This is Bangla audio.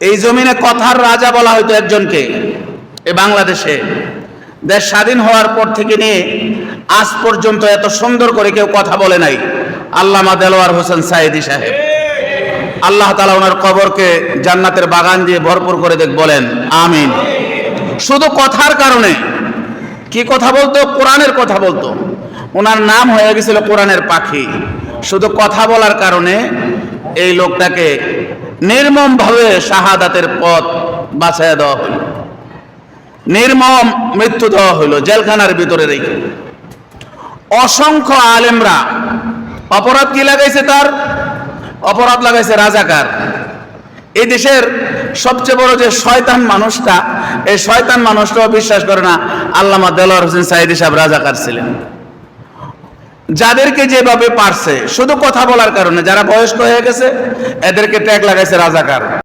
এই জমিনে কথার রাজা বলা হয়তো একজনকে। এই বাংলাদেশে দেশ স্বাধীন হওয়ার পর থেকে নিয়ে আজ পর্যন্ত এত সুন্দর করে কেউ কথা বলে নাই, আল্লামা দেলোয়ার হোসেন সাঈদী সাহেব। আল্লাহ তাআলা ওনার কবরকে জান্নাতের বাগান দিয়ে ভরপুর করে দেখ, বলেন আমিন। শুধু কথার কারণে, কি কথা বলতো? কোরআনের কথা বলতো। ওনার নাম হয়ে গেছিল কোরআনের পাখি। শুধু কথা বলার কারণে এই লোকটাকে নির্মমভাবে শাহাদাতের পথ বাছাইয়া দেওয়া হলো, নির্মম মৃত্যু দেওয়া হলো জেলখানার ভিতরে রেখে। অসংখ্য আলেমরা অপরাধ কি লাগাইছে? তার অপরাধ লাগাইছে রাজাকার। এই দেশের সবচেয়ে বড় যে শয়তান মানুষটা, এই শয়তান মানুষটাও বিশ্বাস করে না আল্লামা দেলোয়ার হোসেন সাঈদী সাহেব রাজাকার ছিলেন। যাদেরকে যেভাবে পারছে শুধু কথা বলার কারণে, যারা বয়স্ক হয়ে গেছে এদেরকে ট্যাগ লাগাইছে রাজাকার।